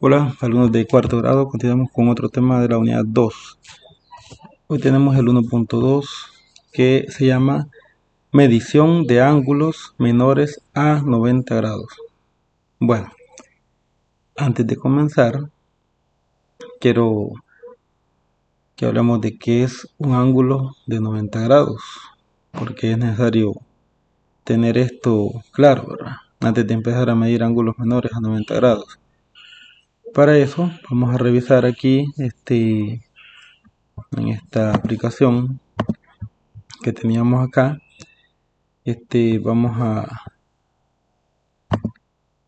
Hola, alumnos de cuarto grado, continuamos con otro tema de la unidad 2. Hoy tenemos el 1.2 que se llama medición de ángulos menores a 90 grados. Bueno, antes de comenzar, quiero que hablemos de qué es un ángulo de 90 grados, porque es necesario tener esto claro, ¿verdad? Antes de empezar a medir ángulos menores a 90 grados. Para eso, vamos a revisar aquí en esta aplicación que teníamos acá. Vamos a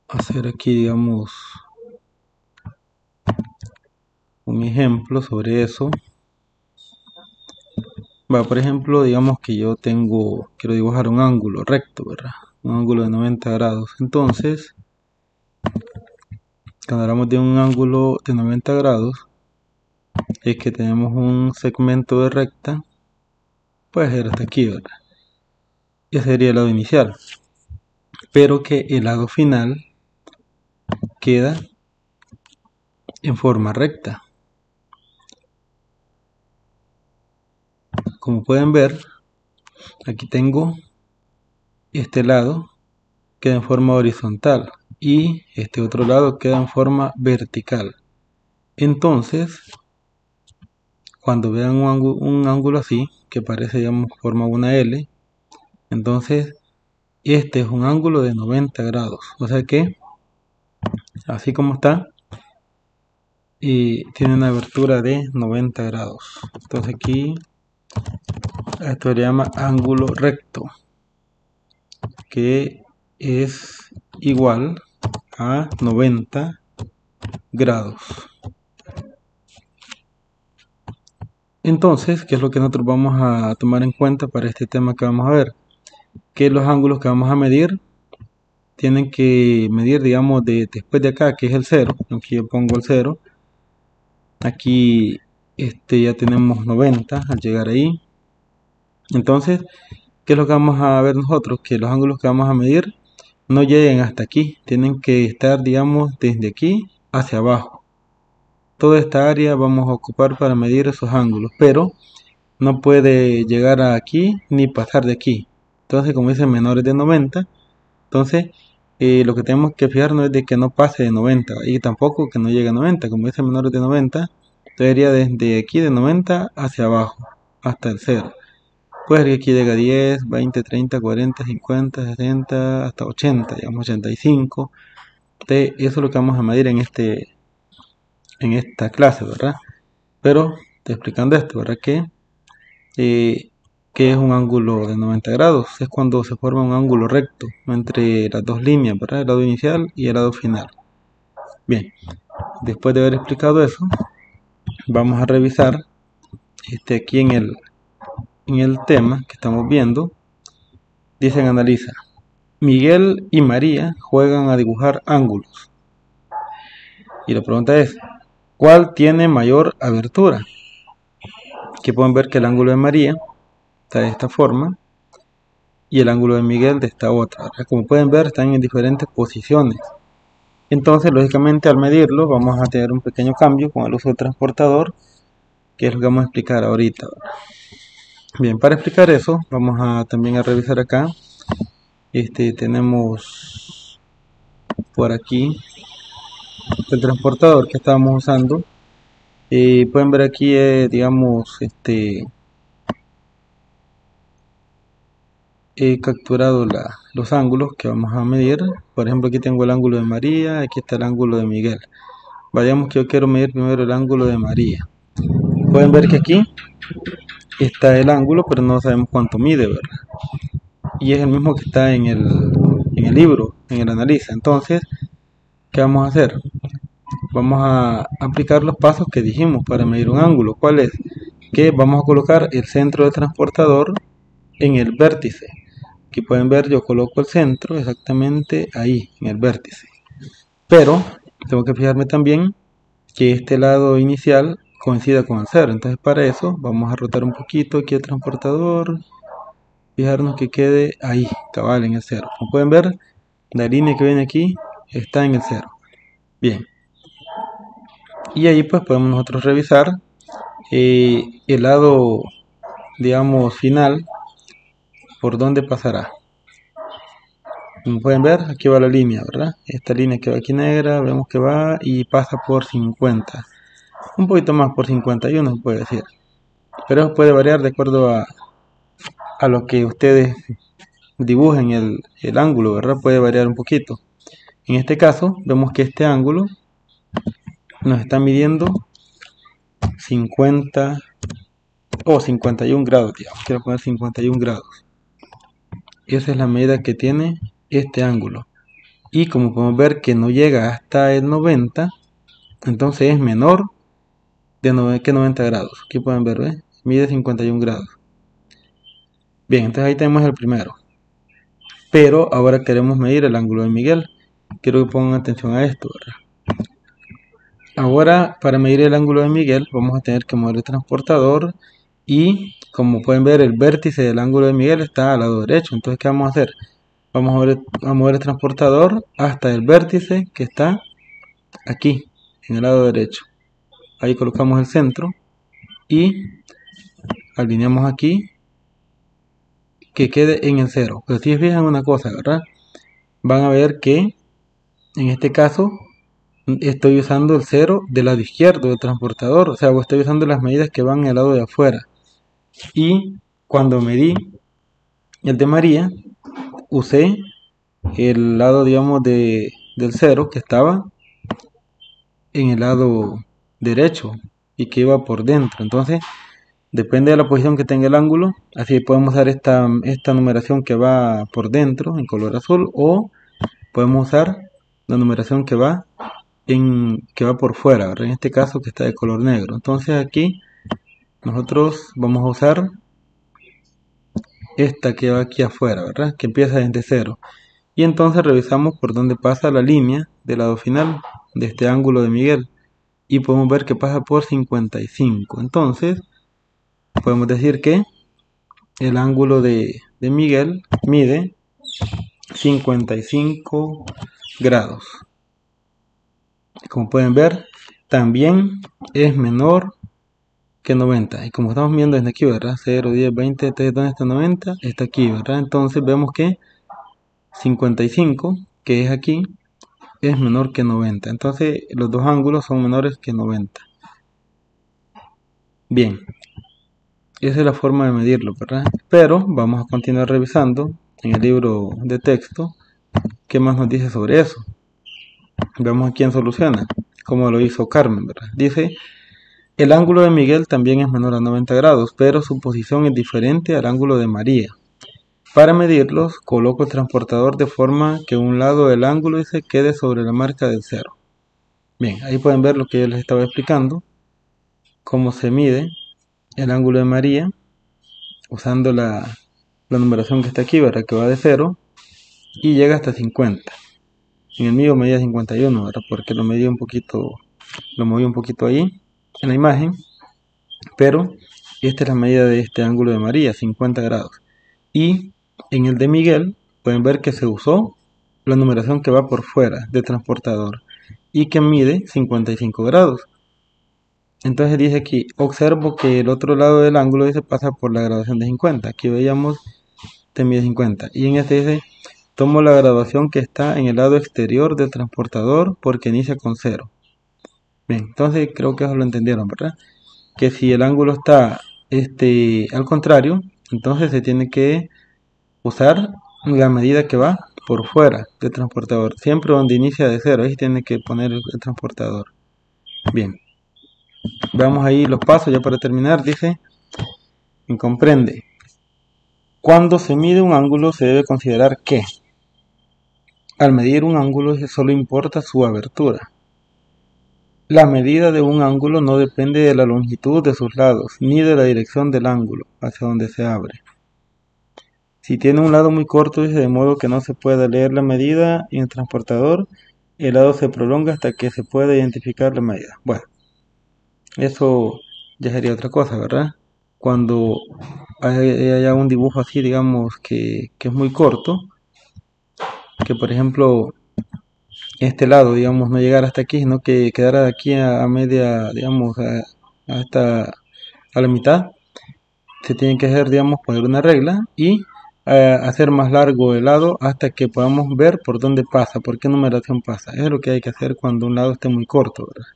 hacer aquí, digamos, un ejemplo sobre eso. Por ejemplo, digamos que yo quiero dibujar un ángulo recto, ¿verdad? Un ángulo de 90 grados. Entonces, cuando hablamos de un ángulo de 90 grados, es que tenemos un segmento de recta, puede ser hasta aquí, ¿verdad? Ese sería el lado inicial, pero que el lado final queda en forma recta. Como pueden ver, aquí tengo este lado queda en forma horizontal y este otro lado queda en forma vertical. Entonces, cuando vean un ángulo así, que parece, digamos, forma una L, entonces este es un ángulo de 90 grados. O sea que, así como está, y tiene una abertura de 90 grados. Entonces aquí, esto se llama ángulo recto, que es igual a 90 grados. Entonces, ¿qué es lo que nosotros vamos a tomar en cuenta para este tema que vamos a ver? Que los ángulos que vamos a medir tienen que medir, digamos, después de acá, que es el 0. Aquí yo pongo el 0. Aquí ya tenemos 90 al llegar ahí. Entonces, ¿qué es lo que vamos a ver nosotros? Que los ángulos que vamos a medir no lleguen hasta aquí. Tienen que estar, digamos, desde aquí hacia abajo. Toda esta área vamos a ocupar para medir esos ángulos, pero no puede llegar a aquí ni pasar de aquí. Entonces, como dicen menores de 90, entonces lo que tenemos que fijarnos es de que no pase de 90 y tampoco que no llegue a 90. Como dicen menores de 90, sería desde aquí de 90 hacia abajo hasta el 0. Puede ser que aquí llegue a 10, 20, 30, 40, 50, 60, hasta 80, digamos 85. Entonces, eso es lo que vamos a medir en esta clase, ¿verdad? Pero te explicando esto, ¿verdad? Que es un ángulo de 90 grados. Es cuando se forma un ángulo recto entre las dos líneas, ¿verdad? El lado inicial y el lado final. Bien, después de haber explicado eso, vamos a revisar aquí en el tema que estamos viendo. Dicen, analiza. Miguel y María juegan a dibujar ángulos. Y la pregunta es, ¿cuál tiene mayor abertura? Aquí pueden ver que el ángulo de María está de esta forma y el ángulo de Miguel de esta otra. Como pueden ver, están en diferentes posiciones. Entonces, lógicamente, al medirlo, vamos a tener un pequeño cambio con el uso del transportador, que es lo que vamos a explicar ahorita. Bien, para explicar eso, vamos también a revisar acá. Tenemos por aquí el transportador que estábamos usando. Pueden ver aquí, digamos, he capturado los ángulos que vamos a medir. Por ejemplo, aquí tengo el ángulo de María, aquí está el ángulo de Miguel. Vayamos que yo quiero medir primero el ángulo de María. Pueden ver que aquí está el ángulo, pero no sabemos cuánto mide, ¿verdad? Y es el mismo que está en el libro, en el analiza. Entonces, ¿qué vamos a hacer? Vamos a aplicar los pasos que dijimos para medir un ángulo. ¿Cuál es? Que vamos a colocar el centro del transportador en el vértice. Aquí pueden ver, yo coloco el centro exactamente ahí, en el vértice. Pero tengo que fijarme también que este lado inicial coincida con el 0. Entonces, para eso vamos a rotar un poquito aquí el transportador. Fijarnos que quede ahí, cabal, en el 0. Como pueden ver, la línea que viene aquí está en el 0. Bien. Y ahí pues podemos nosotros revisar el lado, digamos, final, por dónde pasará. Como pueden ver, aquí va la línea, ¿verdad? Esta línea que va aquí negra, vemos que va y pasa por 50. Un poquito más, por 51 se puede decir. Pero eso puede variar de acuerdo a lo que ustedes dibujen el ángulo, ¿verdad? Puede variar un poquito. En este caso, vemos que este ángulo nos está midiendo 50 o 51 grados, digamos. Quiero poner 51 grados. Esa es la medida que tiene este ángulo. Y como podemos ver que no llega hasta el 90, entonces es menor que 90 grados. Aquí pueden ver, ¿ves? Mide 51 grados. Bien, entonces ahí tenemos el primero. Pero ahora queremos medir el ángulo de Miguel. Quiero que pongan atención a esto, ¿verdad? Ahora, para medir el ángulo de Miguel, vamos a tener que mover el transportador. Y como pueden ver, el vértice del ángulo de Miguel está al lado derecho. Entonces, ¿qué vamos a hacer? Vamos a mover el transportador hasta el vértice que está aquí, en el lado derecho. Ahí colocamos el centro y alineamos aquí que quede en el 0. Pero si se fijan una cosa, ¿verdad? Van a ver que en este caso estoy usando el 0 del lado izquierdo del transportador. O sea, estoy usando las medidas que van al lado de afuera. Y cuando medí el de María, usé el lado, digamos, del 0 que estaba en el lado derecho y que iba por dentro. Entonces, depende de la posición que tenga el ángulo, así podemos usar esta numeración que va por dentro en color azul, o podemos usar la numeración que va por fuera, ¿verdad? En este caso que está de color negro. Entonces aquí nosotros vamos a usar esta que va aquí afuera, ¿verdad? Que empieza desde 0. Y entonces revisamos por dónde pasa la línea del lado final de este ángulo de Miguel. Y podemos ver que pasa por 55. Entonces podemos decir que el ángulo de Miguel mide 55 grados. Como pueden ver, también es menor que 90. Y como estamos viendo desde aquí, ¿verdad? 0, 10, 20, ¿dónde está 90? Está aquí, ¿verdad? Entonces vemos que 55, que es aquí, es menor que 90. Entonces los dos ángulos son menores que 90. Bien, esa es la forma de medirlo, ¿verdad? Pero vamos a continuar revisando en el libro de texto qué más nos dice sobre eso. Veamos a quién soluciona, como lo hizo Carmen, ¿verdad? Dice, el ángulo de Miguel también es menor a 90 grados, pero su posición es diferente al ángulo de María. Para medirlos, coloco el transportador de forma que un lado del ángulo se quede sobre la marca del 0. Bien, ahí pueden ver lo que yo les estaba explicando, cómo se mide el ángulo de María, usando la numeración que está aquí, ¿verdad? Que va de 0 y llega hasta 50. En el mío medía 51, ¿verdad? Porque lo moví un poquito ahí en la imagen, pero esta es la medida de este ángulo de María, 50 grados. Y en el de Miguel pueden ver que se usó la numeración que va por fuera del transportador y que mide 55 grados. Entonces dice aquí, observo que el otro lado del ángulo dice pasa por la graduación de 50. Aquí veíamos te mide 50. Y en este dice, tomo la graduación que está en el lado exterior del transportador porque inicia con 0. Bien, entonces creo que eso lo entendieron, ¿verdad? Que si el ángulo está al contrario, entonces se tiene que usar la medida que va por fuera del transportador. Siempre donde inicia de 0, ahí tiene que poner el transportador. Bien, veamos ahí los pasos ya para terminar. Dice, comprende. Cuando se mide un ángulo se debe considerar que al medir un ángulo solo importa su abertura. La medida de un ángulo no depende de la longitud de sus lados, ni de la dirección del ángulo hacia donde se abre. Si tiene un lado muy corto, dice, de modo que no se pueda leer la medida en el transportador, el lado se prolonga hasta que se pueda identificar la medida. Bueno, eso ya sería otra cosa, ¿verdad? Cuando haya un dibujo así, digamos, que es muy corto, que por ejemplo este lado, digamos, no llegar hasta aquí, sino que quedara de aquí a media, digamos, a la mitad. Se tiene que hacer, digamos, poner una regla y hacer más largo el lado hasta que podamos ver por dónde pasa, por qué numeración pasa. Eso es lo que hay que hacer cuando un lado esté muy corto, ¿verdad?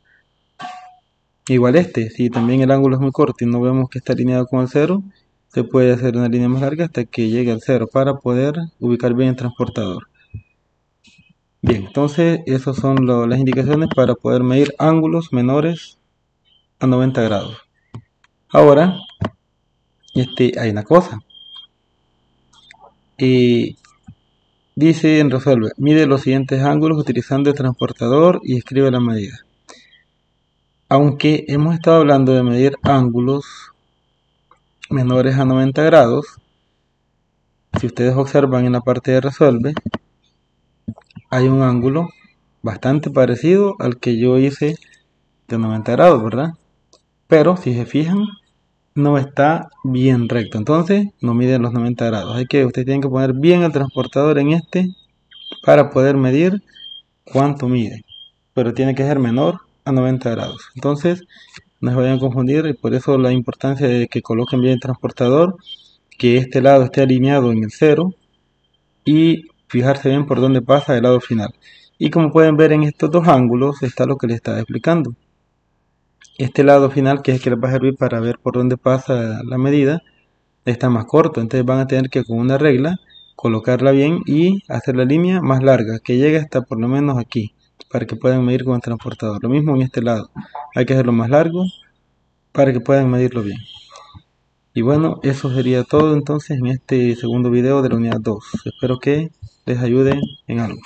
Igual este, si también el ángulo es muy corto y no vemos que está alineado con el cero, se puede hacer una línea más larga hasta que llegue al cero para poder ubicar bien el transportador. Bien, entonces esas son las indicaciones para poder medir ángulos menores a 90 grados. Ahora, hay una cosa. Dice en Resuelve, mide los siguientes ángulos utilizando el transportador y escribe la medida. Aunque hemos estado hablando de medir ángulos menores a 90 grados, si ustedes observan en la parte de Resuelve, hay un ángulo bastante parecido al que yo hice de 90 grados, ¿verdad? Pero si se fijan, no está bien recto, entonces no mide los 90 grados. Ustedes tienen que poner bien el transportador en para poder medir cuánto mide, pero tiene que ser menor a 90 grados. Entonces no se vayan a confundir, y por eso la importancia de que coloquen bien el transportador, que este lado esté alineado en el cero y fijarse bien por dónde pasa el lado final. Y como pueden ver en estos dos ángulos está lo que les estaba explicando. Este lado final, que es el que les va a servir para ver por dónde pasa la medida, está más corto, entonces van a tener que con una regla colocarla bien y hacer la línea más larga, que llegue hasta por lo menos aquí, para que puedan medir con el transportador. Lo mismo en este lado, hay que hacerlo más largo para que puedan medirlo bien. Y bueno, eso sería todo entonces en este segundo video de la unidad 2. Espero que les ayude en algo.